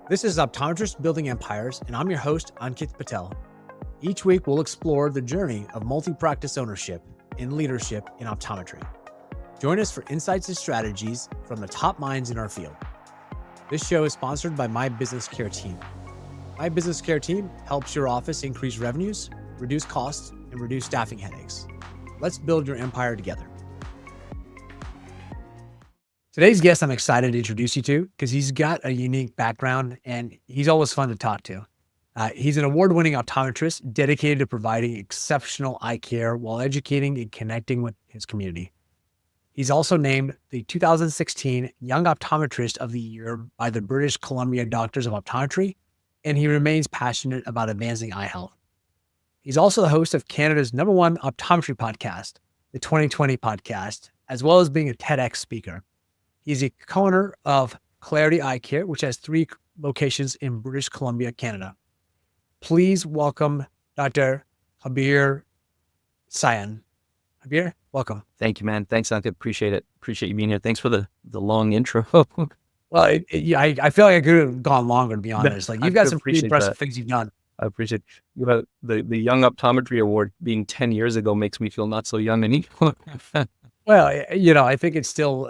This is Optometrists Building Empires, and I'm your host, Ankit Patel. Each week, we'll explore the journey of multi-practice ownership and leadership in optometry. Join us for insights and strategies from the top minds in our field. This show is sponsored by My Business Care Team. My Business Care Team helps your office increase revenues, reduce costs, and reduce staffing headaches. Let's build your empire together. Today's guest I'm excited to introduce you to because he's got a unique background and he's always fun to talk to. He's an award-winning optometrist dedicated to providing exceptional eye care while educating and connecting with his community. He's also named the 2016 Young Optometrist of the Year by the British Columbia Doctors of Optometry, and he remains passionate about advancing eye health. He's also the host of Canada's #1 optometry podcast, the 2020 podcast, as well as being a TEDx speaker. He's a co-owner of Clarity Eye Care, which has 3 locations in British Columbia, Canada. Please welcome Dr. Harbir Sian. Harbir, welcome. Thank you, man. Thanks, Ankit. Appreciate it. Appreciate you being here. Thanks for the long intro. Well, I feel like I could have gone longer, to be honest. Like, you've got some pretty impressive things you've done. I appreciate you. Know, the Young Optometry Award being 10 years ago makes me feel not so young anymore. Well, I think it's still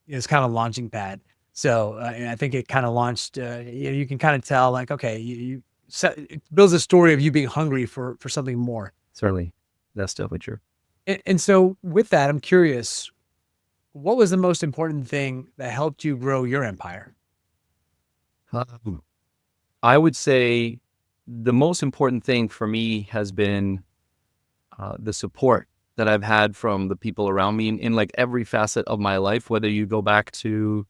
it's kind of launching pad. So I think it kind of launched. You can kind of tell, like, okay, it builds a story of you being hungry for something more. Certainly, that's definitely true. And so with that, I'm curious, what was the most important thing that helped you grow your empire? I would say the most important thing for me has been the support that I've had from the people around me in like every facet of my life, whether you go back to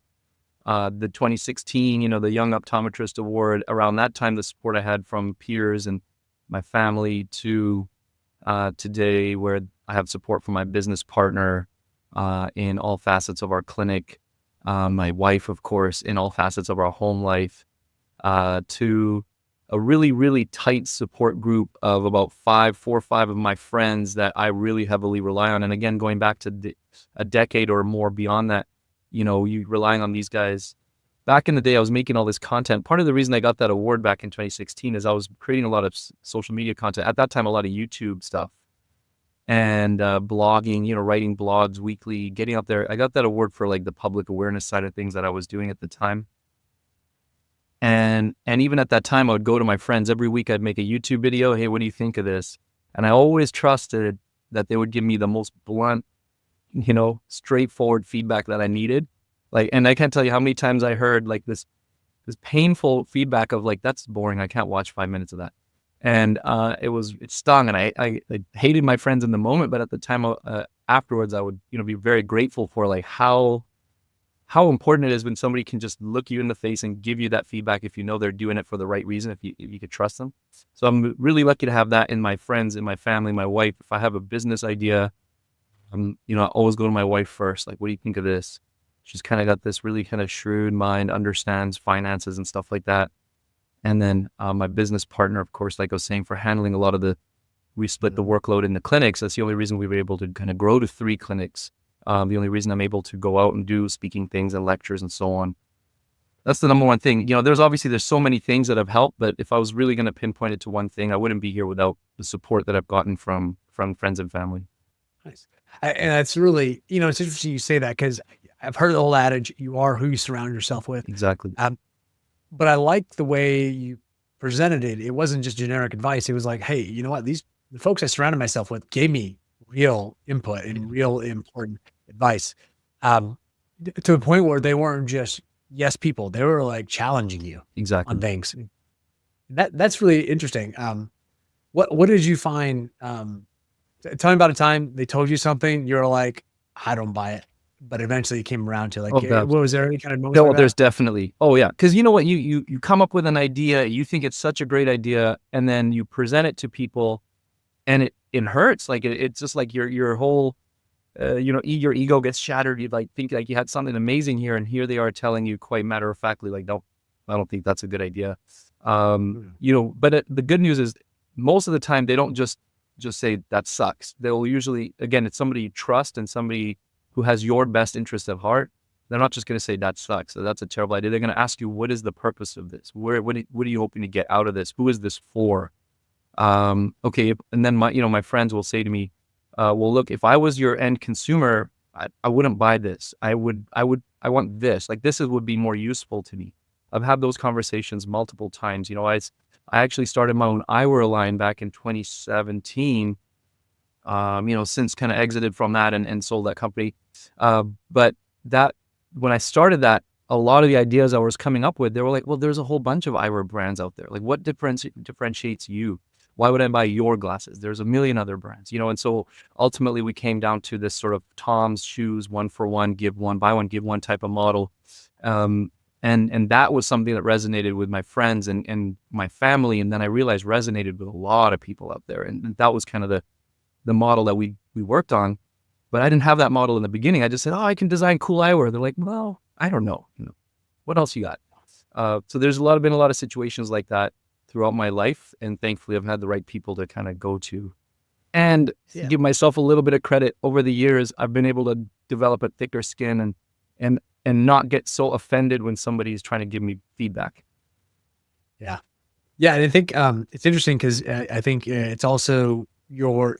the 2016, the Young Optometrist Award. Around that time, the support I had from peers and my family to today, where I have support from my business partner in all facets of our clinic, my wife, of course, in all facets of our home life, to a really, really tight support group of about 4 or 5 of my friends that I really heavily rely on. And again, going back to a decade or more beyond that, you relying on these guys. Back in the day, I was making all this content. Part of the reason I got that award back in 2016 is I was creating a lot of social media content. At that time, a lot of YouTube stuff and blogging, writing blogs weekly, getting out there. I got that award for like the public awareness side of things that I was doing at the time. And even at that time, I would go to my friends every week. I'd make a YouTube video. Hey, what do you think of this? And I always trusted that they would give me the most blunt, straightforward feedback that I needed. And I can't tell you how many times I heard like this painful feedback of like, that's boring. I can't watch 5 minutes of that. And it stung, and I hated my friends in the moment, but at the time afterwards, I would, be very grateful for like how important it is when somebody can just look you in the face and give you that feedback if they're doing it for the right reason, if you could trust them. So I'm really lucky to have that in my friends, in my family, my wife. If I have a business idea, I always go to my wife first. Like, what do you think of this? She's kind of got this really kind of shrewd mind, understands finances and stuff like that. And then my business partner, of course, like I was saying, for handling a lot of we split the workload in the clinics. That's the only reason we were able to kind of grow to 3 clinics. The only reason I'm able to go out and do speaking things and lectures and so on. That's the number one thing. There's so many things that have helped, but if I was really going to pinpoint it to one thing, I wouldn't be here without the support that I've gotten from friends and family. Nice. And that's really, it's interesting you say that, because I've heard the old adage, you are who you surround yourself with. Exactly. But I like the way you presented it. It wasn't just generic advice. It was like, hey, you know what? The folks I surrounded myself with gave me real input and real important advice, to the point where they weren't just yes people. They were like challenging you exactly on things. That's really interesting. What did you find? Tell me about a time they told you something, you're like, I don't buy it, but eventually it came around to like, what was there any kind of moment? No, there's definitely. Oh yeah. Cause you know what, you come up with an idea, you think it's such a great idea, and then you present it to people and it hurts. Like it's just like your whole, your ego gets shattered. You like think like you had something amazing here, and here they are telling you quite matter of factly, like, no, I don't think that's a good idea. But the good news is most of the time they don't just say that sucks. They'll usually, again, it's somebody you trust and somebody who has your best interest at heart. They're not just going to say that sucks. So that's a terrible idea. They're going to ask you, what is the purpose of this? What are you hoping to get out of this? Who is this for? Okay. And then my friends will say to me, well, look, if I was your end consumer, I wouldn't buy this. I want this. Like would be more useful to me. I've had those conversations multiple times. I actually started my own eyewear line back in 2017. Since kind of exited from that and sold that company. But when I started that, a lot of the ideas I was coming up with, they were like, well, there's a whole bunch of eyewear brands out there. Like, what differentiates you? Why would I buy your glasses? There's a million other brands, and so ultimately we came down to this sort of Tom's shoes, 1 for 1, give one, buy one, give one type of model. And that was something that resonated with my friends and my family. And then I realized resonated with a lot of people out there. And that was kind of the model that we worked on. But I didn't have that model in the beginning. I just said, I can design cool eyewear. They're like, well, I don't know. What else you got? So there's been a lot of situations like that throughout my life. And thankfully I've had the right people to kind of go to. And give myself a little bit of credit. Over the years, I've been able to develop a thicker skin and not get so offended when somebody's trying to give me feedback. Yeah. Yeah. And I think it's interesting because I think it's also your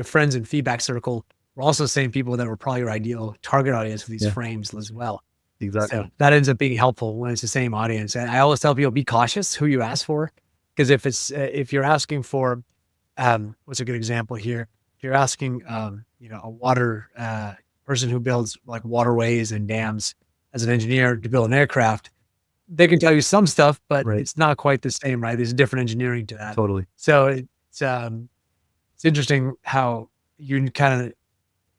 friends and feedback circle were also the same people that were probably your ideal target audience for these frames as well. Exactly. So that ends up being helpful when it's the same audience. And I always tell people, be cautious who you ask for, because if you're asking for, what's a good example here? If you're asking, a water person who builds like waterways and dams as an engineer to build an aircraft, they can tell you some stuff, but it's not quite the same, right? There's different engineering to that. Totally. So it's interesting how you kind of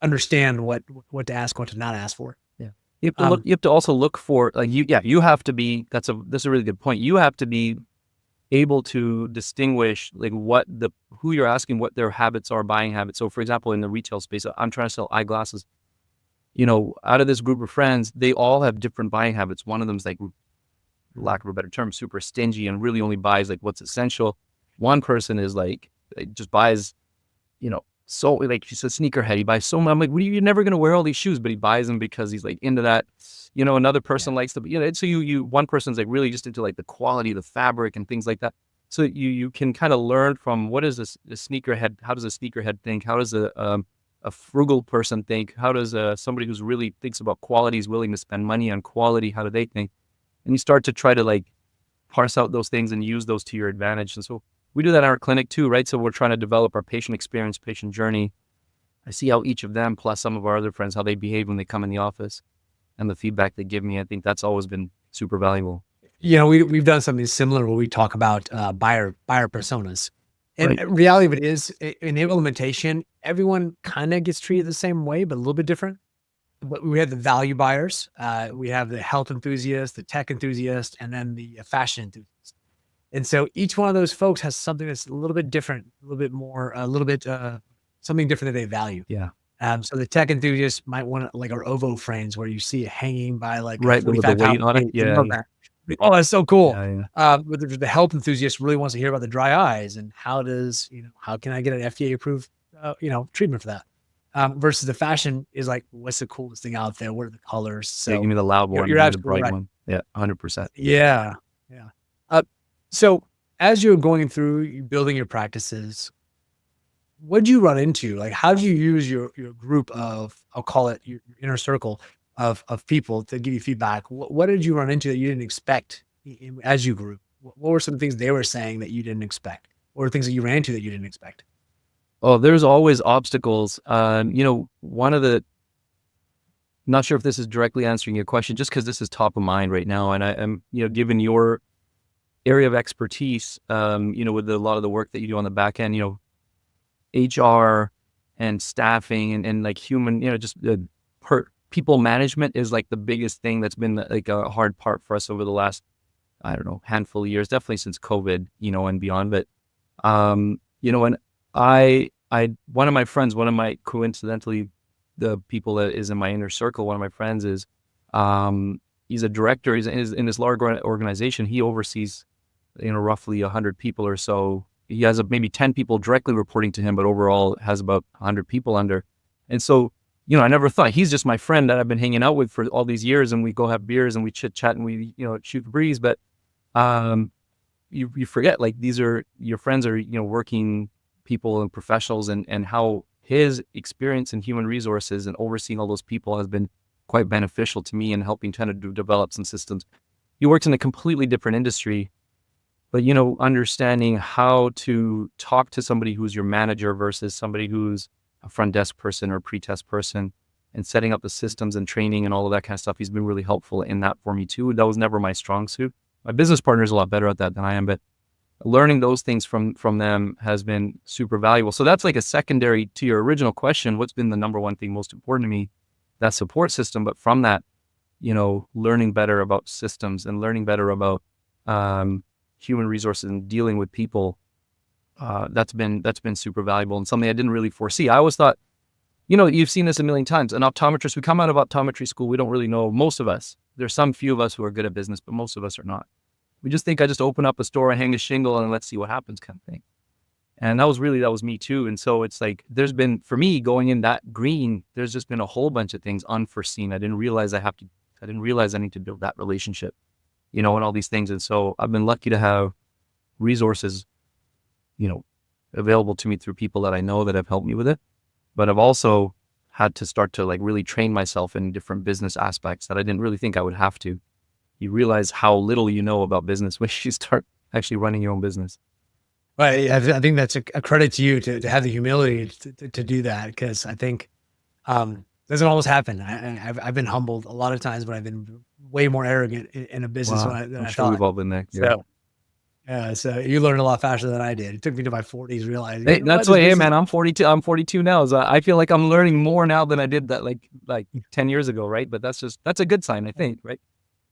understand what to ask, what to not ask for. Yeah. You have to also look for you have to be, that's a really good point. You have to be able to distinguish like who you're asking, what their habits are, buying habits. So for example, in the retail space, I'm trying to sell eyeglasses. Out of this group of friends, they all have different buying habits. One of them is like, for lack of a better term, super stingy and really only buys like what's essential. One person is like, just buys, so like he's a sneakerhead. He buys so much. I'm like, you're never going to wear all these shoes, but he buys them because he's like into that. Another person likes to, so one person's like really just into like the quality of the fabric and things like that. So you can kind of learn from what is a sneakerhead? How does a sneakerhead think? How does a frugal person think? How does somebody who's really thinks about quality, is willing to spend money on quality? How do they think? And you start to try to like parse out those things and use those to your advantage. And so we do that in our clinic too, right? So we're trying to develop our patient experience, patient journey. I see how each of them, plus some of our other friends, how they behave when they come in the office and the feedback they give me. I think that's always been super valuable. We've done something similar where we talk about buyer personas. And reality of it is, in implementation, everyone kind of gets treated the same way, but a little bit different. But we have the value buyers, we have the health enthusiast, the tech enthusiast, and then the fashion enthusiast. And so each one of those folks has something that's a little bit different, a little bit more, something different that they value. Yeah. So the tech enthusiast might want like our OVO frames where you see it hanging by like with the weight on it. Yeah. Oh, that's so cool. Yeah. But the health enthusiast really wants to hear about the dry eyes and how can I get an FDA approved, treatment for that? Versus the fashion is like, what's the coolest thing out there? What are the colors? So give me the loud one, you're the bright one. Yeah, 100%. Yeah. Yeah. So as you're going through, you building your practices, what did you run into? Like, how do you use your group of, I'll call it your inner circle of people to give you feedback? What did you run into that you didn't expect as you grew? What were some things they were saying that you didn't expect, or things that you ran into that you didn't expect? Oh, there's always obstacles. One of the, not sure if this is directly answering your question, just because this is top of mind right now. And I'm, given your area of expertise, with a lot of the work that you do on the back end, HR and staffing and like human, just people management is like the biggest thing that's been like a hard part for us over the last, I don't know, handful of years, definitely since COVID, and beyond. But, and one of my friends, coincidentally, the people that is in my inner circle, one of my friends is, he's a director. He's in this large organization. He oversees, roughly 100 people or so. He has maybe 10 people directly reporting to him, but overall has about 100 people under. And so I never thought he's just my friend that I've been hanging out with for all these years, and we go have beers and we chit chat and we, shoot the breeze. But you forget, like, these are your friends are, working people and professionals, and how his experience in human resources and overseeing all those people has been quite beneficial to me in helping kind of develop some systems. He works in a completely different industry, but, understanding how to talk to somebody who's your manager versus somebody who's a front desk person or pre-test person, and setting up the systems and training and all of that kind of stuff. He's been really helpful in that for me too. That was never my strong suit. My business partner is a lot better at that than I am, but learning those things from them has been super valuable. So that's like a secondary to your original question. What's been the number one thing most important to me? That support system. But from that, learning better about systems and learning better about human resources and dealing with people, that's been super valuable and something I didn't really foresee. I always thought, you've seen this a million times. An optometrist, we come out of optometry school, we don't really know, most of us. There's some few of us who are good at business, but most of us are not. We just think I just open up a store and hang a shingle and let's see what happens kind of thing. And that was me too. And so it's like, there's been, for me going in that green, there's just been a whole bunch of things unforeseen. I didn't realize I need to build that relationship, and all these things. And so I've been lucky to have resources, available to me through people that I know that have helped me with it. But I've also had to start to like really train myself in different business aspects that I didn't really think I would have to. You realize how little you know about business when you start actually running your own business. Well, I think that's a credit to you to have the humility to do that, because I think doesn't always happen. I've been humbled a lot of times, but I've been way more arrogant in a business Wow. than I'm I sure thought. we've all been there. So you learned a lot faster than I did. It took me to my 40s realizing. Hey, that's why, hey man, I'm 42. I'm 42 now. So I feel like I'm learning more now than I did that like 10 years ago, right? But that's a good sign, I think, right?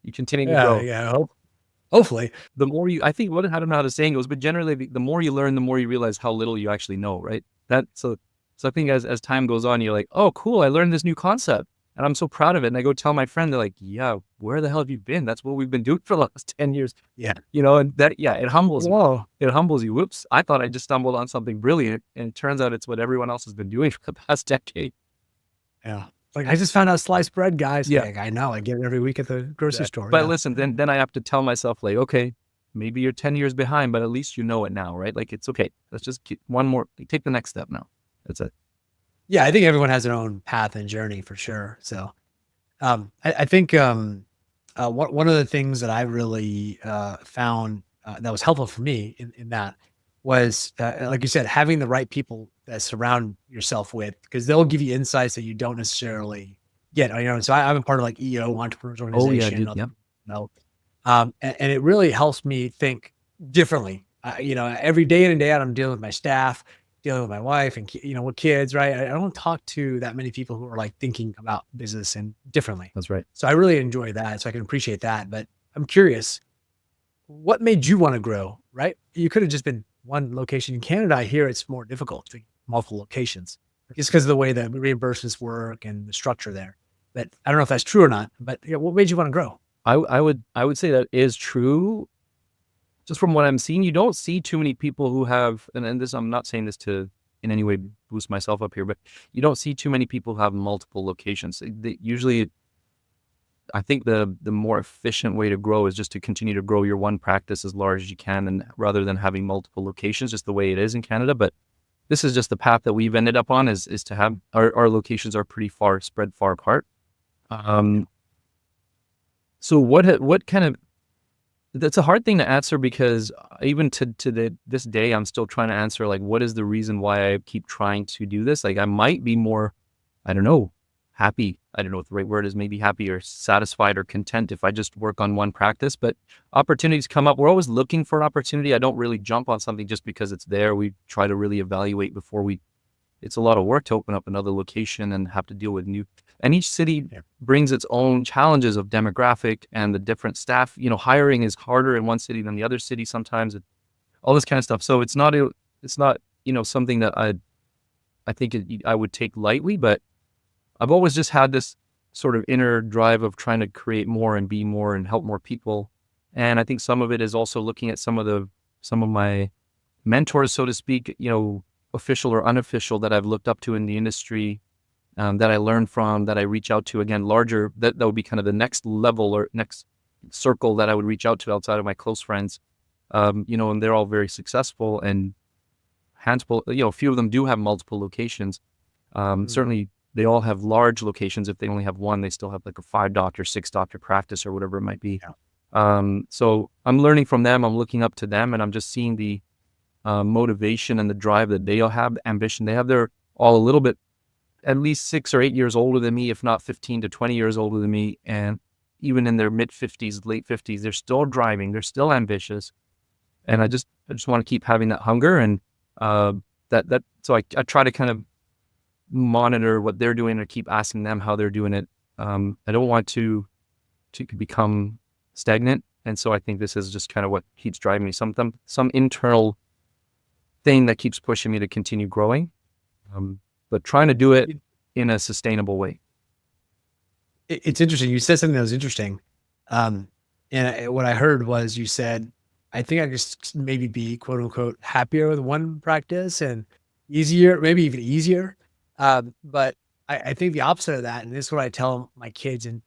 You continue to grow. Yeah. Hopefully. The more I don't know how the saying goes, but generally the more you learn, the more you realize how little you actually know, right? So I think as time goes on, you're like, oh, cool, I learned this new concept and I'm so proud of it. And I go tell my friend, they're like, yeah, where the hell have you been? That's what we've been doing for the last 10 years. Yeah. And it humbles you. Whoa. It humbles you. Whoops. I thought I just stumbled on something brilliant. And it turns out it's what everyone else has been doing for the past decade. Yeah. Like, I just found out sliced bread, guys. Yeah. Like, I know. I get it every week at the grocery store. But listen, then I have to tell myself, like, okay, maybe you're 10 years behind, but at least you know it now, right? Like, it's okay. Let's just get one more, take the next step now. That's it. Yeah. I think everyone has their own path and journey for sure. So I think one of the things that I really found that was helpful for me in that was, like you said, having the right people that surround yourself with, because they'll give you insights that you don't necessarily get. So I'm a part of like EO Entrepreneurs Organization. Oh yeah, And it really helps me think differently. Every day in and day out, I'm dealing with my staff, dealing with my wife, and with kids. Right? I don't talk to that many people who are like thinking about business and differently. That's right. So I really enjoy that. So I can appreciate that. But I'm curious, what made you want to grow? Right? You could have just been one location in Canada. I hear it's more difficult to be multiple locations, just because of the way the reimbursements work and the structure there. But I don't know if that's true or not. But what made you want to grow? I would say that is true. Just from what I'm seeing, you don't see too many people who have, and this, I'm not saying this to in any way boost myself up here, but you don't see too many people who have multiple locations. Usually, I think the more efficient way to grow is just to continue to grow your one practice as large as you can, and rather than having multiple locations, just the way it is in Canada. But this is just the path that we've ended up on, is to have our locations are pretty spread far apart. So what kind of, that's a hard thing to answer, because even to this day, I'm still trying to answer, like, what is the reason why I keep trying to do this? Like, I might be more, I don't know, happy. I don't know what the right word is, maybe happy or satisfied or content if I just work on one practice, but opportunities come up. We're always looking for an opportunity. I don't really jump on something just because it's there. We try to really evaluate before it's a lot of work to open up another location and have to deal with and each city brings its own challenges of demographic and the different staff. Hiring is harder in one city than the other city sometimes, all this kind of stuff. So it's not something that I think I would take lightly, but I've always just had this sort of inner drive of trying to create more and be more and help more people. And I think some of it is also looking at some of my mentors, so to speak, official or unofficial, that I've looked up to in the industry, that I learn from, that I reach out to. Again, larger, that would be kind of the next level or next circle that I would reach out to outside of my close friends. And they're all very successful, and handful, a few of them do have multiple locations. Certainly they all have large locations. If they only have one, they still have like a 5-doctor, 6-doctor practice or whatever it might be. So I'm learning from them. I'm looking up to them, and I'm just seeing the motivation and the drive that they all have, the ambition. They're all a little bit, at least 6 or 8 years older than me, if not 15 to 20 years older than me. And even in their mid 50s, late 50s, they're still driving. They're still ambitious. And I just want to keep having that hunger. And so I try to kind of monitor what they're doing or keep asking them how they're doing it. I don't want to become stagnant. And so I think this is just kind of what keeps driving me. Some internal thing that keeps pushing me to continue growing, but trying to do it in a sustainable way. It's interesting. You said something that was interesting. And what I heard was you said, I think I just maybe be quote unquote happier with one practice and easier, maybe even easier. But I think the opposite of that, and this is what I tell my kids and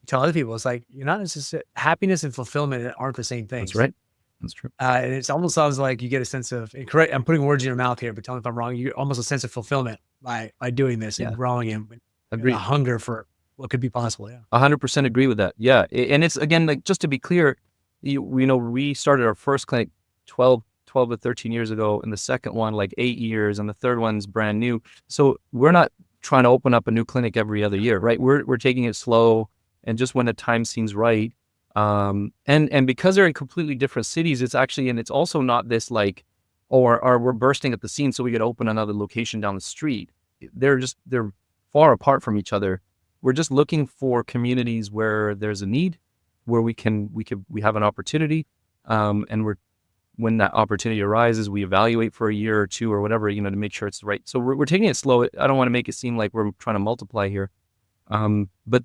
tell other people, it's like, you're not necessarily, happiness and fulfillment aren't the same things. That's right. That's true. And it's almost sounds like you get a sense of, correct, I'm putting words in your mouth here, but tell me if I'm wrong. You almost a sense of fulfillment by doing this and growing and Agreed. a hunger for what could be possible. Yeah. 100% agree with that. Yeah. And it's, again, like, just to be clear, we started our first clinic 12 to 13 years ago, and the second one like 8 years, and the third one's brand new. So we're not trying to open up a new clinic every other year, right? We're taking it slow, and just when the time seems right. And because they're in completely different cities, it's actually, and it's also not this like, or we're bursting at the seams so we could open another location down the street. They're far apart from each other. We're just looking for communities where there's a need, where we have an opportunity, and when that opportunity arises, we evaluate for a year or two or whatever, to make sure it's right. So we're taking it slow. I don't want to make it seem like we're trying to multiply here, but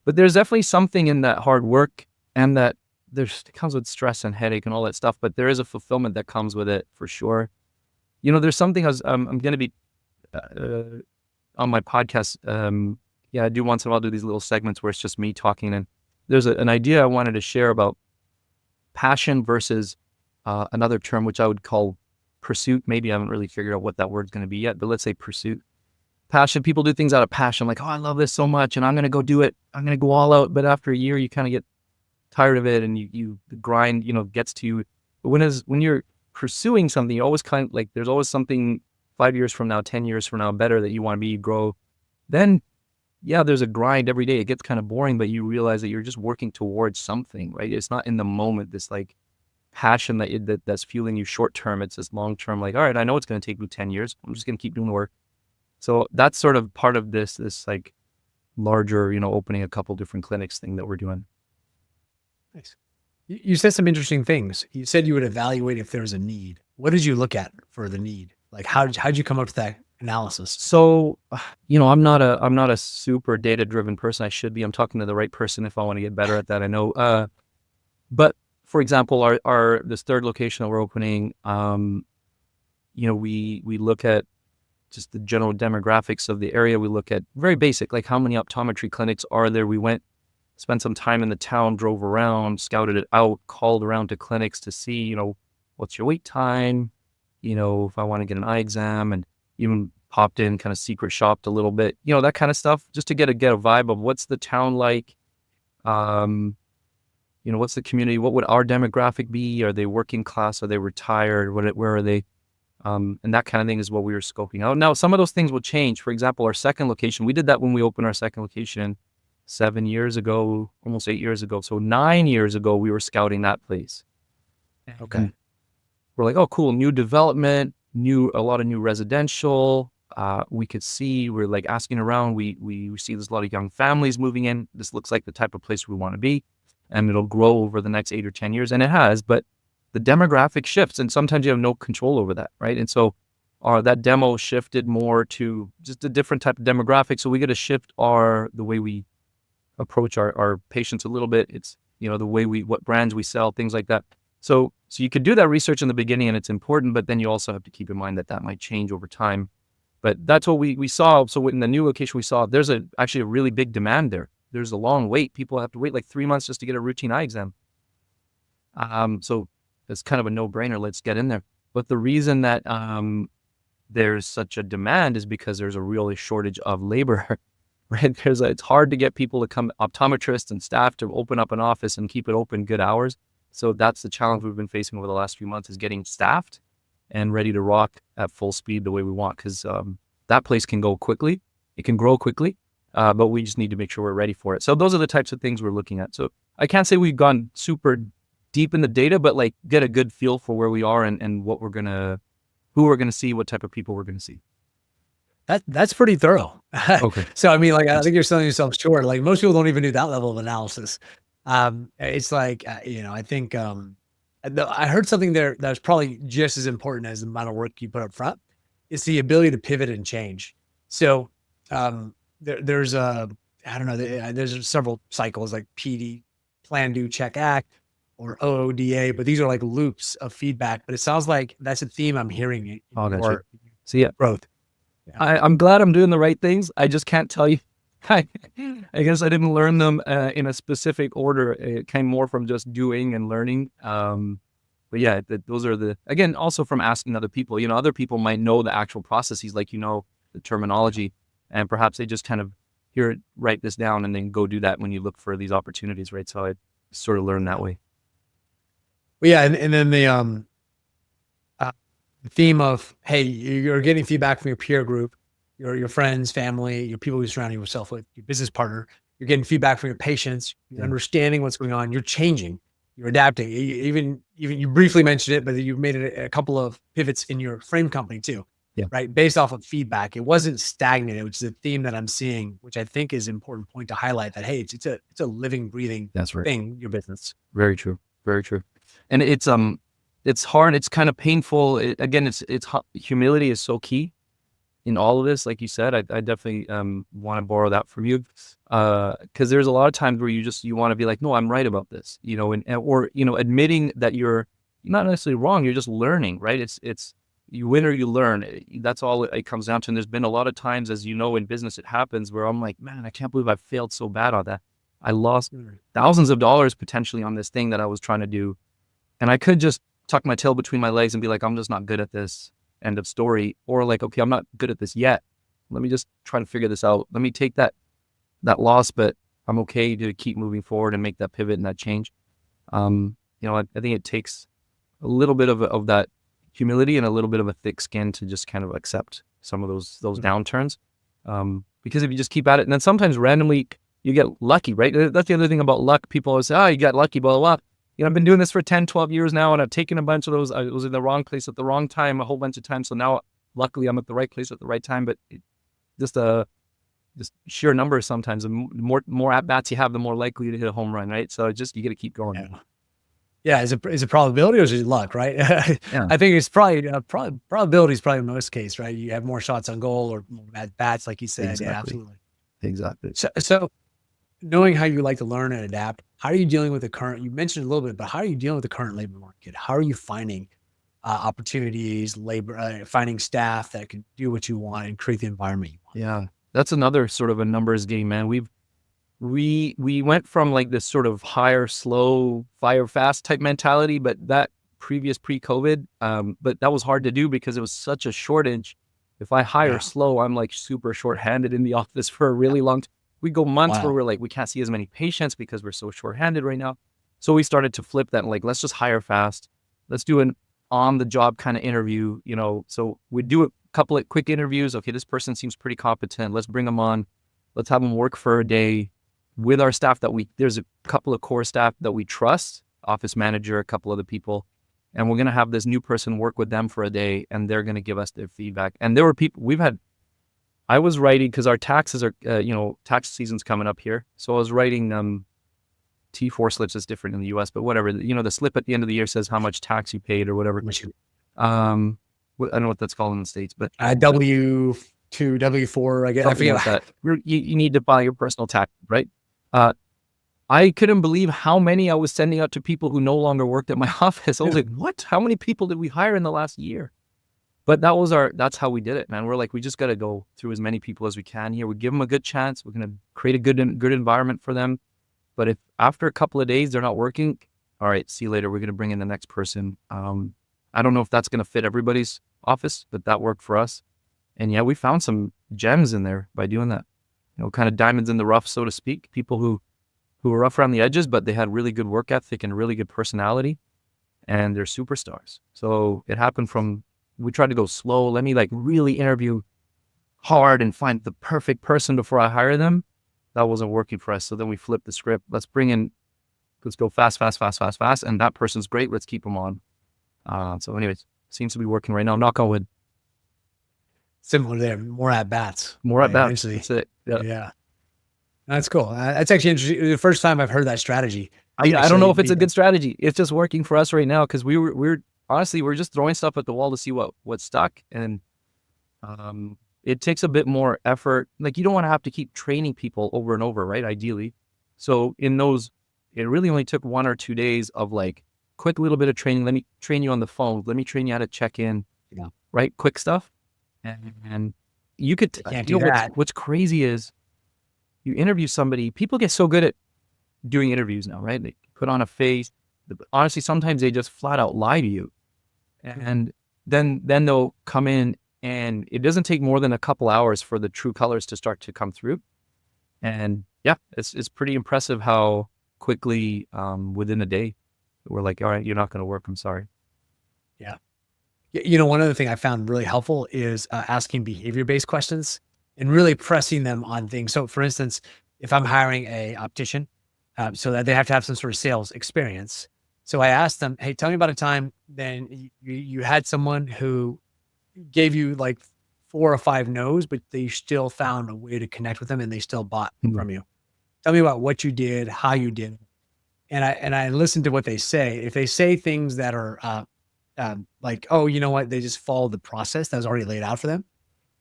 there's definitely something in that hard work, and that it comes with stress and headache and all that stuff. But there is a fulfillment that comes with it for sure. There's something I'm going to be on my podcast. I do once in a while do these little segments where it's just me talking, and there's an idea I wanted to share about passion versus another term, which I would call pursuit. Maybe I haven't really figured out what that word's going to be yet, but let's say pursuit. Passion, people do things out of passion, like, oh, I love this so much and I'm going to go do it. I'm going to go all out. But after a year, you kind of get tired of it, and the grind, gets to you. But when you're pursuing something, you always kind of like, there's always something 5 years from now, 10 years from now, better that you want to be, you grow. Then, there's a grind every day. It gets kind of boring, but you realize that you're just working towards something, right? It's not in the moment, this like passion that's fueling you short term. It's this long term, like, all right, I know it's going to take me 10 years. I'm just going to keep doing the work. So that's sort of part of this like larger, opening a couple different clinics thing that we're doing. Nice. You said some interesting things. You said you would evaluate if there's a need. What did you look at for the need? Like, how'd you come up with that analysis? So, I'm not a super data driven person. I should be. I'm talking to the right person if I want to get better at that. I know. But for example, this third location that we're opening, we look at just the general demographics of the area. We look at very basic, like how many optometry clinics are there. We spent some time in the town, drove around, scouted it out, called around to clinics to see, what's your wait time, if I want to get an eye exam, and even popped in, kind of secret shopped a little bit, that kind of stuff, just to get a vibe of what's the town like. What's the community? What would our demographic be? Are they working class? Are they retired? Where are they? And that kind of thing is what we were scoping out. Now, some of those things will change. For example, our second location, we did that when we opened our second location 7 years ago, almost 8 years ago. So 9 years ago, we were scouting that place. Okay. And we're like, oh, cool. New development, a lot of new residential. We could see, we're like asking around. We see there's a lot of young families moving in. This looks like the type of place we want to be. And it'll grow over the next 8 or 10 years. And it has, but the demographic shifts, and sometimes you have no control over that, right? And so that demo shifted more to just a different type of demographic. So we got to shift the way we approach our patients a little bit. It's, the way what brands we sell, things like that. So you could do that research in the beginning, and it's important, but then you also have to keep in mind that might change over time. But that's what we saw. So in the new location, we saw there's actually a really big demand there. There's a long wait. People have to wait like 3 months just to get a routine eye exam. So it's kind of a no-brainer. Let's get in there. But the reason that there's such a demand is because there's a really shortage of labor, right? It's hard to get people to come, optometrists and staff, to open up an office and keep it open good hours. So that's the challenge we've been facing over the last few months, is getting staffed and ready to rock at full speed the way we want. Because that place can go quickly. It can grow quickly, but we just need to make sure we're ready for it. So those are the types of things we're looking at. So I can't say we've gone super deep in the data, but like get a good feel for where we are and what who we're gonna see, what type of people we're gonna see. That's pretty thorough. Okay. So I mean, like, I think you're selling yourself short. Like, most people don't even do that level of analysis. It's like, I think I heard something there that was probably just as important as the amount of work you put up front. It's the ability to pivot and change. So there's I don't know, there's several cycles like PD, plan, do, check, act, or OODA, but these are like loops of feedback. But it sounds like that's a theme I'm hearing in Oh, that's your So yeah, growth. Yeah. I'm glad I'm doing the right things. I just can't tell you. I guess I didn't learn them in a specific order. It came more from just doing and learning. But yeah, those are again, also from asking other people. Other people might know the actual processes, like, the terminology, and perhaps they just kind of write this down and then go do that when you look for these opportunities, right? So I sort of learned that way. Well, yeah, and then the theme of, hey, you're getting feedback from your peer group, your friends, family, your people you're surrounding yourself with, your business partner. You're getting feedback from your patients. You're understanding what's going on. You're changing. You're adapting. Even you briefly mentioned it, but you've made it a couple of pivots in your frame company too. Yeah. Right. Based off of feedback. It wasn't stagnant, which is a theme that I'm seeing, which I think is an important point to highlight, that, hey, it's a living, breathing That's right. thing, your business. Very true. Very true. And it's hard. It's kind of painful. Again, humility is so key in all of this. Like you said, I definitely want to borrow that from you, because there's a lot of times where you want to be like, no, I'm right about this, or admitting that you're not necessarily wrong. You're just learning, right? It's you win or you learn. That's all it comes down to. And there's been a lot of times, as you know, in business, it happens where I'm like, man, I can't believe I failed so bad on that. I lost thousands of dollars potentially on this thing that I was trying to do. And I could just tuck my tail between my legs and be like, I'm just not good at this. End of story. Or like, okay, I'm not good at this yet. Let me just try to figure this out. Let me take that loss, but I'm okay to keep moving forward and make that pivot and that change. I think it takes a little bit of that humility and a little bit of a thick skin to just kind of accept some of those downturns. Because if you just keep at it, and then sometimes randomly you get lucky, right? That's the other thing about luck. People always say, oh, you got lucky, blah, blah, blah. I've been doing this for 10, 12 years now, and I've taken a bunch of those. I was in the wrong place at the wrong time a whole bunch of times. So now, luckily, I'm at the right place at the right time. But just sheer numbers sometimes. The more at-bats you have, the more likely to hit a home run, right? So you got to keep going. Yeah. Yeah, is it probability or is it luck, right? Yeah. I think it's probably probability is probably in most cases, right? You have more shots on goal or more at-bats, like you said. Exactly. Yeah, absolutely. Exactly. So knowing how you like to learn and adapt, how are you dealing with you mentioned a little bit, but how are you dealing with the current labor market? How are you finding opportunities, labor, finding staff that can do what you want and create the environment you want? Yeah, that's another sort of a numbers game, man. We went from like this sort of hire slow, fire fast type mentality, but that pre-COVID, but that was hard to do because it was such a shortage. If I hire slow, I'm like super short-handed in the office for a really long time. We go months where we're like, we can't see as many patients because we're so short-handed right now. So we started to flip that, like, let's just hire fast. Let's do an on-the-job kind of interview, So we do a couple of quick interviews. Okay, this person seems pretty competent. Let's bring them on. Let's have them work for a day with our staff there's a couple of core staff that we trust, office manager, a couple other people. And we're going to have this new person work with them for a day, and they're going to give us their feedback. And there were people I was writing, because our taxes are, tax season's coming up here. So I was writing T4 slips. Is different in the US, but whatever. The slip at the end of the year says how much tax you paid or whatever. I don't know what that's called in the States, but W2, W4, I guess. I forget like that. You need to file your personal tax, right? I couldn't believe how many I was sending out to people who no longer worked at my office. I was like, what? How many people did we hire in the last year? But that's how we did it, man. We're like, we just got to go through as many people as we can here. We give them a good chance. We're going to create a good environment for them. But if after a couple of days they're not working, all right, see you later. We're going to bring in the next person. I don't know if that's going to fit everybody's office, but that worked for us. And yeah, we found some gems in there by doing that. Kind of diamonds in the rough, so to speak. People who were rough around the edges, but they had really good work ethic and really good personality, and they're superstars. So it happened from, we tried to go slow. Let me like really interview hard and find the perfect person before I hire them. That wasn't working for us. So then we flipped the script. Let's go fast. And that person's great. Let's keep them on. So anyways, seems to be working right now. Knock on wood. Similar there, more at bats. More at bats. Eventually. That's it. Yeah. Yeah. That's cool. That's actually interesting. The first time I've heard that strategy. I don't know if it's a good strategy. It's just working for us right now because we're honestly, we're just throwing stuff at the wall to see what stuck. And it takes a bit more effort. Like, you don't want to have to keep training people over and over, right? Ideally. So in those, it really only took 1 or 2 days of like quick little bit of training. Let me train you on the phone. Let me train you how to check in. Yeah. Right? Quick stuff. And you could, can't do that. What's crazy is you interview somebody, people get so good at doing interviews now, right? They put on a face. Honestly, sometimes they just flat out lie to you. And then they'll come in, and it doesn't take more than a couple hours for the true colors to start to come through. And yeah, it's pretty impressive how quickly, within a day, we're like, all right, you're not going to work. I'm sorry. Yeah. One other thing I found really helpful is asking behavior-based questions and really pressing them on things. So for instance, if I'm hiring a optician, so that they have to have some sort of sales experience. So I asked them, hey, tell me about a time then you had someone who gave you like 4 or 5 no's, but they still found a way to connect with them and they still bought from you. Tell me about what you did, how you did it. And I listened to what they say. If they say things that are like, oh, you know what, they just followed the process that was already laid out for them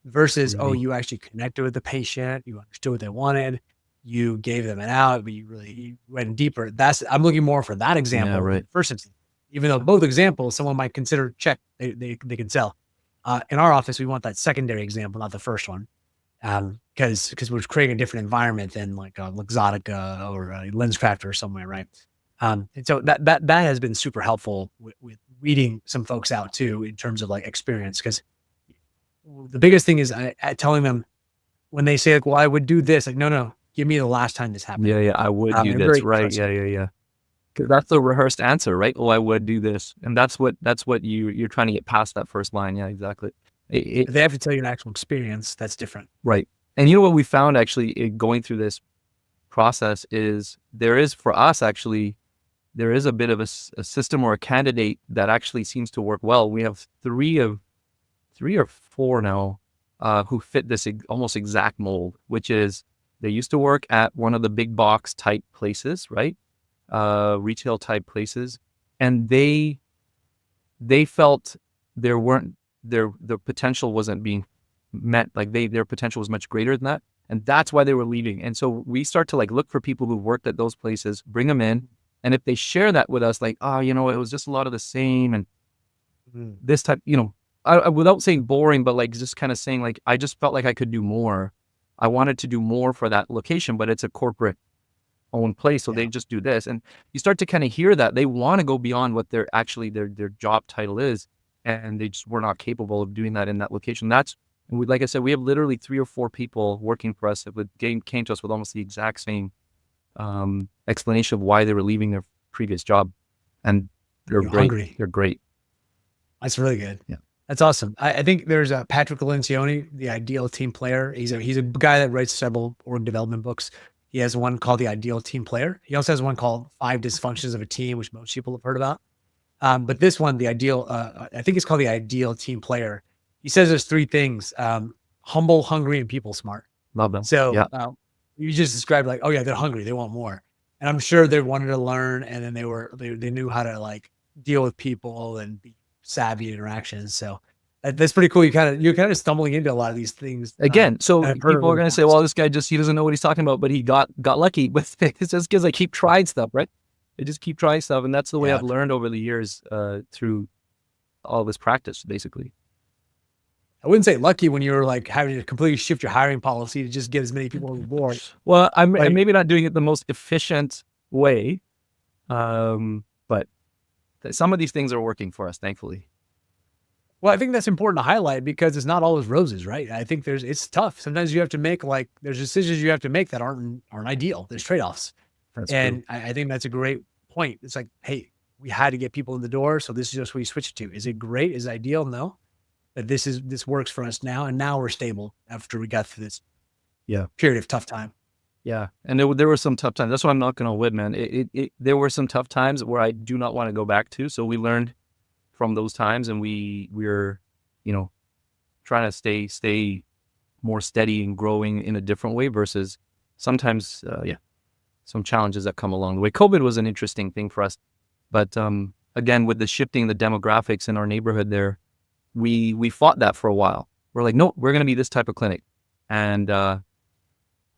versus, oh, you actually connected with the patient, you understood what they wanted, you gave them an out, but you went deeper. I'm looking more for that example. Yeah, right. First example, even though both examples, someone might consider check, they can sell. In our office, we want that secondary example, not the first one. Because we're creating a different environment than like a Luxottica or a LensCrafters or somewhere, right? And so that has been super helpful with weeding some folks out too in terms of like experience. Because the biggest thing is telling them when they say like, "Well, I would do this," like, no, give me the last time this happened. Yeah, I would do this, right? Yeah. Because that's the rehearsed answer, right? Oh, I would do this, and that's what you're trying to get past that first line. Yeah, exactly. They have to tell you an actual experience. That's different. Right. And you know what we found actually going through this process is there is a bit of a system or a candidate that actually seems to work well. We have 3 or 4 now who fit this almost exact mold, which is they used to work at one of the big box type places, right? Retail type places. And they felt their potential wasn't being met. Like their potential was much greater than that. And that's why they were leaving. And so we start to like look for people who've worked at those places, bring them in. And if they share that with us, like, oh, it was just a lot of the same. And this type, I, without saying boring, but like just kind of saying like, I just felt like I could do more. I wanted to do more for that location, but it's a corporate owned place. So they just do this. And you start to kind of hear that they want to go beyond what their job title is. And they just were not capable of doing that in that location. Like I said, we have literally 3 or 4 people working for us that came to us with almost the exact same explanation of why they were leaving their previous job. And they're great. Hungry. They're great. That's really good. Yeah. That's awesome. I think there's a Patrick Lencioni, the Ideal Team Player. He's a guy that writes several org development books. He has one called The Ideal Team Player. He also has one called 5 Dysfunctions of a Team, which most people have heard about. But this one, I think it's called The Ideal Team Player. He says there's 3 things: humble, hungry, and people smart. Love them. So you just described like, oh yeah, they're hungry, they want more. And I'm sure they wanted to learn, and then they knew how to like deal with people and be savvy interactions. So that's pretty cool. You're kind of stumbling into a lot of these things. Again, so people are going to say, well, this guy he doesn't know what he's talking about, but he got lucky with it. It's just because I keep trying stuff, right? I just keep trying stuff. And that's the way I've learned over the years through all this practice, basically. I wouldn't say lucky when you were like having to completely shift your hiring policy to just get as many people on board. Well, I'm Like, maybe not doing it the most efficient way, but some of these things are working for us, thankfully. well, I think that's important to highlight because it's not always roses, right? I think it's tough. Sometimes you have to make like there's decisions you have to make that aren't ideal. There's trade-offs. That's true. And I think that's a great point. It's like, hey, we had to get people in the door. So this is just what we switched to. Is it great? Is it ideal? No. But this works for us now. And now we're stable after we got through this Yeah. period of tough time. Yeah. And there were some tough times. That's what I'm not going to win, man. There were some tough times where I do not want to go back to. So we learned from those times, and we're, trying to stay more steady and growing in a different way versus sometimes, some challenges that come along the way. COVID was an interesting thing for us, but again, with the shifting the demographics in our neighborhood there, we fought that for a while. We're like, no, we're going to be this type of clinic, and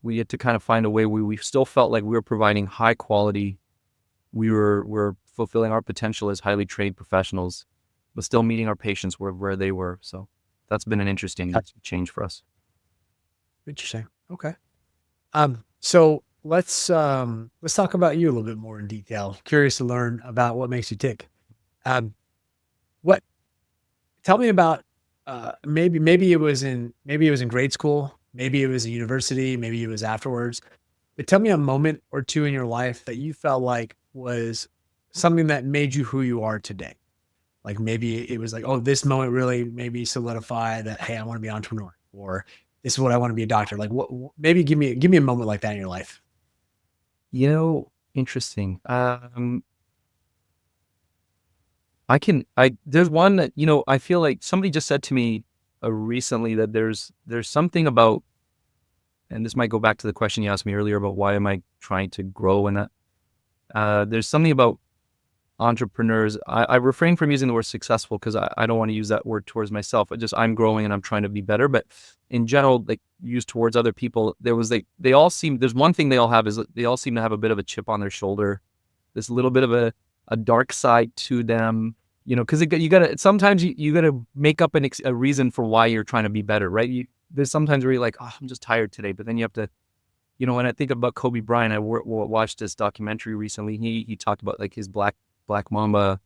we had to kind of find a way where we still felt like we were providing high quality. We're fulfilling our potential as highly trained professionals, but still meeting our patients where they were. So that's been an interesting change for us. Interesting. Okay. So let's talk about you a little bit more in detail. Curious to learn about what makes you tick. What tell me about maybe it was in grade school, maybe it was in university, maybe it was afterwards. But tell me a moment or two in your life that you felt like was something that made you who you are today. Like maybe it was like, oh, this moment really maybe solidify that, hey, I want to be an entrepreneur, or this is what I want to be a doctor. Like maybe give me a moment like that in your life. Interesting. There's one that, I feel like somebody just said to me recently that there's something about, and this might go back to the question you asked me earlier about why am I trying to grow, and that there's something about entrepreneurs. I refrain from using the word successful because I don't want to use that word towards myself. I'm growing and I'm trying to be better. But in general, like used towards other people, there's one thing they all have is they all seem to have a bit of a chip on their shoulder. This little bit of a dark side to them, because you gotta, sometimes you gotta make up a reason for why you're trying to be better, right? There's sometimes where you're like, oh, I'm just tired today. But then you have to, when I think about Kobe Bryant, I watched this documentary recently. He talked about like his Black Mamba.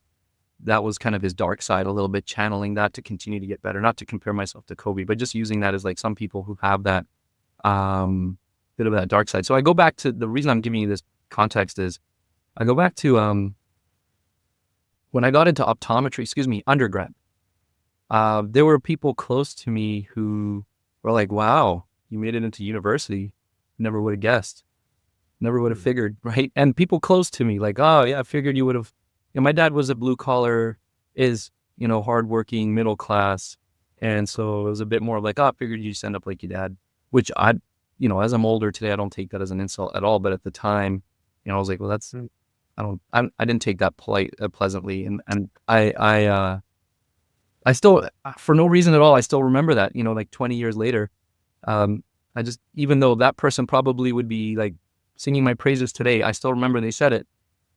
That was kind of his dark side a little bit, channeling that to continue to get better, not to compare myself to Kobe, but just using that as like some people who have that bit of that dark side. So I go back to the reason I'm giving you this context is I go back to when I got into optometry, undergrad. There were people close to me who were like, wow, you made it into university. Never would have guessed. Never would have figured, right? And people close to me like, oh yeah, I figured you would have. My dad was a blue collar, hardworking, middle class. And so it was a bit more like, oh, I figured you just end up like your dad, which as I'm older today, I don't take that as an insult at all. But at the time, I was like, well, I didn't take that pleasantly. And I still, for no reason at all, I still remember that, like 20 years later, even though that person probably would be like singing my praises today, I still remember they said it.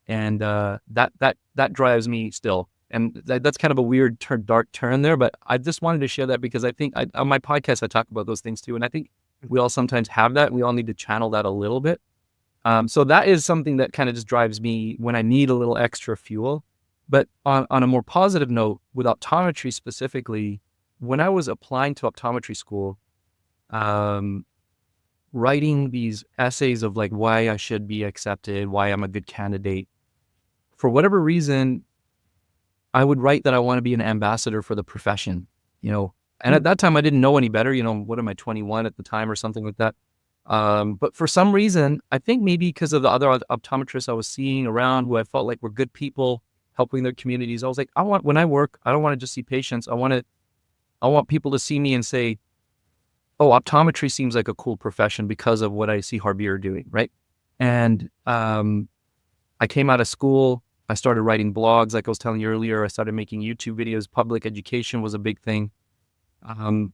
And that drives me still. And that's kind of a weird dark turn there, but I just wanted to share that because I think on my podcast, I talk about those things too. And I think we all sometimes have that. We all need to channel that a little bit. So that is something that kind of just drives me when I need a little extra fuel. But on a more positive note, with optometry specifically, when I was applying to optometry school, writing these essays of like why I should be accepted, why I'm a good candidate, for whatever reason, I would write that I want to be an ambassador for the profession, and at that time I didn't know any better, what am I, 21 at the time or something like that. But for some reason, I think maybe because of the other optometrists I was seeing around who I felt like were good people helping their communities, I was like, when I work, I don't want to just see patients. I want people to see me and say, oh, optometry seems like a cool profession because of what I see Harbir doing, right? And I came out of school, I started writing blogs, like I was telling you earlier. I started making YouTube videos. Public education was a big thing. And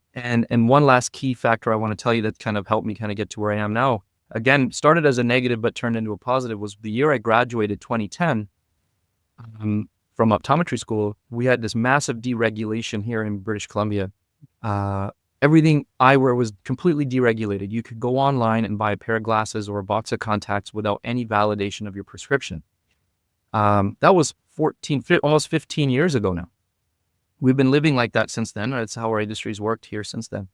one last key factor I want to tell you that kind of helped me kind of get to where I am now, again, started as a negative but turned into a positive, was the year I graduated, 2010, from optometry school. We had this massive deregulation here in British Columbia. Everything eyewear was completely deregulated. You could go online and buy a pair of glasses or a box of contacts without any validation of your prescription. That was almost 15 years ago now. We've been living like that since then. That's how our industry's worked here since then.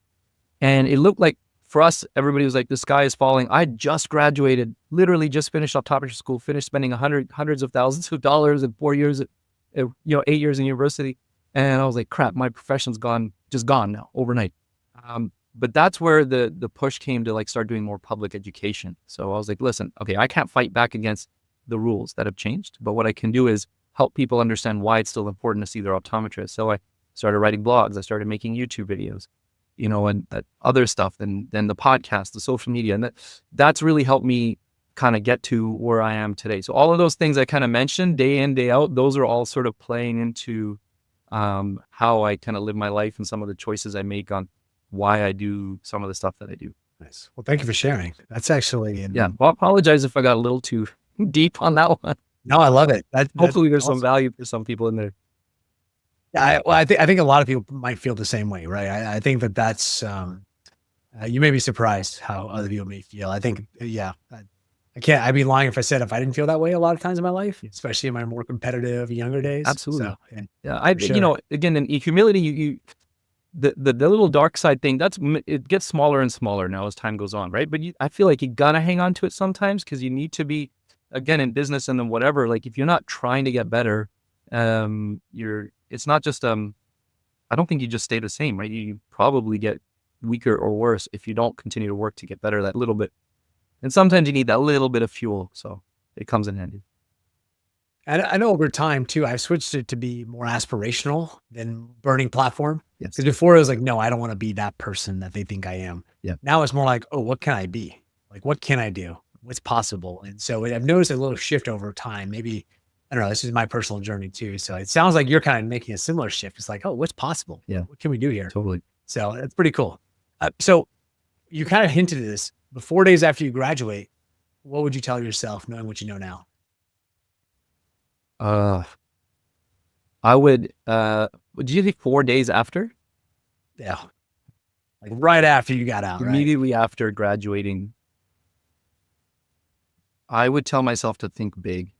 And it looked like for us, everybody was like, the sky is falling. I just graduated, literally just finished optometry school, finished spending hundreds of thousands of dollars in 4 years, 8 years in university. And I was like, crap, my profession's just gone now overnight. But that's where the push came to like start doing more public education. So I was like, listen, okay, I can't fight back against the rules that have changed, but what I can do is help people understand why it's still important to see their optometrist. So I started writing blogs, I started making YouTube videos, and that other stuff, then the podcast, the social media, and that's really helped me kind of get to where I am today. So all of those things I kind of mentioned day in, day out, those are all sort of playing into how I kind of live my life and some of the choices I make on why I do some of the stuff that I do. Nice. Well, thank you for sharing. That's actually, Yeah. Well, I apologize if I got a little too deep on that one. no, I love it. Hopefully there's awesome. some value for some people in there. Yeah, I think a lot of people might feel the same way, right? I think that's you may be surprised how other people may feel. I think, yeah, I'd be lying if I didn't feel that way a lot of times in my life, especially in my more competitive younger days. Absolutely. So, Yeah. sure. Again, in humility, the little dark side thing, it gets smaller and smaller now as time goes on, right? But I feel like you gotta hang on to it sometimes because you need to be, again, in business and then whatever. Like if you're not trying to get better, it's not just I don't think you just stay the same, right? You probably get weaker or worse if you don't continue to work to get better that little bit. And sometimes you need that little bit of fuel, so it comes in handy. And I know over time too, I've switched it to be more aspirational than burning platform. Yes. Because before it was like, no, I don't want to be that person that they think I am. Yeah. Now it's more like, oh, what can I be? Like, what can I do? What's possible? And so I've noticed a little shift over time. Maybe, I don't know, this is my personal journey too. So it sounds like you're kind of making a similar shift. It's like, oh, what's possible? Yeah. What can we do here? Totally. So it's pretty cool. So you kind of hinted at this, but 4 days after you graduate, what would you tell yourself knowing what you know now? I would you think 4 days after? Yeah. Like right after you got out, right? Immediately after graduating, I would tell myself to think big.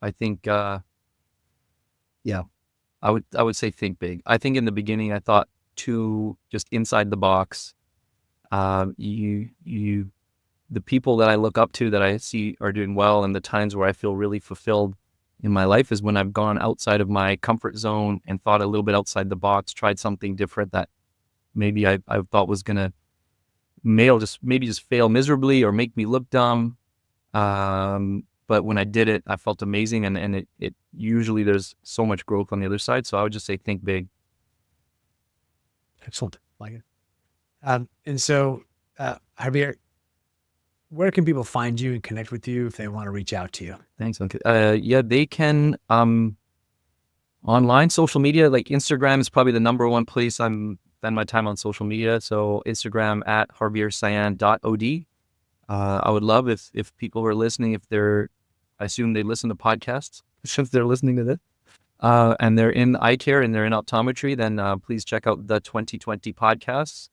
I think, yeah, I would say think big. I think in the beginning I thought too just inside the box. The people that I look up to that I see are doing well, and the times where I feel really fulfilled in my life is when I've gone outside of my comfort zone and thought a little bit outside the box, tried something different that maybe I thought was gonna maybe just fail miserably or make me look dumb. But when I did it, I felt amazing, and it usually there's so much growth on the other side. So I would just say think big. Excellent. Like it. And so, Harbir, where can people find you and connect with you if they want to reach out to you? Thanks, Ankit. Yeah, they can online, social media, like Instagram is probably the number one place I'm spend my time on social media. So Instagram at harbirsian.od. I would love if people are listening, I assume they listen to podcasts since they're listening to this, and they're in eye care and they're in optometry, then please check out the 2020 podcasts.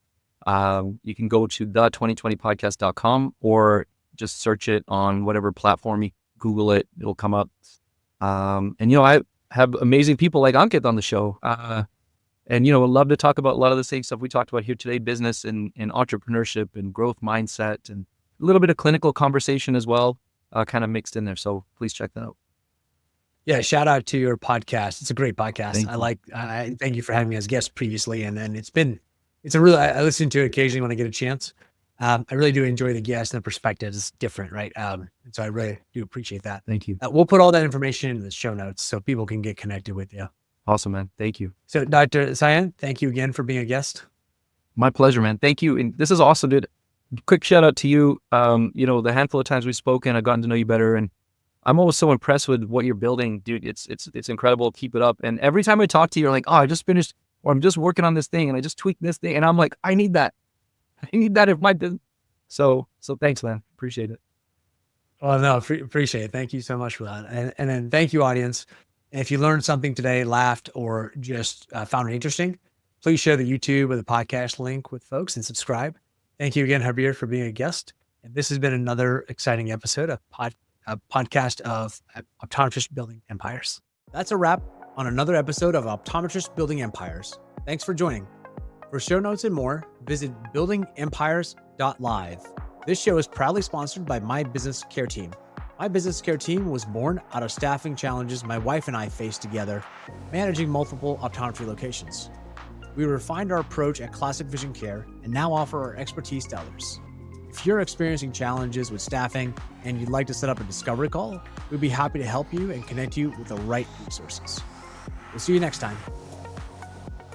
You can go to the2020podcast.com or just search it on whatever platform you Google it, it'll come up. And I have amazing people like Ankit on the show. And I'd love to talk about a lot of the same stuff we talked about here today, business and entrepreneurship and growth mindset and a little bit of clinical conversation as well, kind of mixed in there. So please check that out. Yeah, shout out to your podcast. It's a great podcast. Thank you. I thank you for having me as a guest previously, and then I listen to it occasionally when I get a chance. I really do enjoy the guests and the perspectives. It's different, right? And so I really do appreciate that. Thank you. We'll put all that information in the show notes so people can get connected with you. Awesome, man. Thank you. So Dr. Sian, thank you again for being a guest. My pleasure, man. Thank you. And this is awesome, dude. Quick shout out to you. The handful of times we've spoken, I've gotten to know you better, and I'm always so impressed with what you're building, dude. It's incredible. Keep it up. And every time I talk to you, you're like, oh, I just finished, or I'm just working on this thing, and I just tweaked this thing, and I'm like, I need that. I need that if my business. So thanks, man. Appreciate it. Well, no, appreciate it. Thank you so much for that. And then thank you, audience. And if you learned something today, laughed, or just found it interesting, Please share the YouTube or the podcast link with folks and subscribe. Thank you again, Harbir, for being a guest. And this has been another exciting episode of a podcast of Optometrists Building Empires. That's a wrap on another episode of Optometrists Building Empires. Thanks for joining. For show notes and more, visit buildingempires.live. This show is proudly sponsored by My Business Care Team. My Business Care Team was born out of staffing challenges my wife and I faced together, managing multiple optometry locations. We refined our approach at classic vision care and now offer our expertise to others. If you're experiencing challenges with staffing and you'd like to set up a discovery call, we'd be happy to help you and connect you with the right resources. We'll see you next time.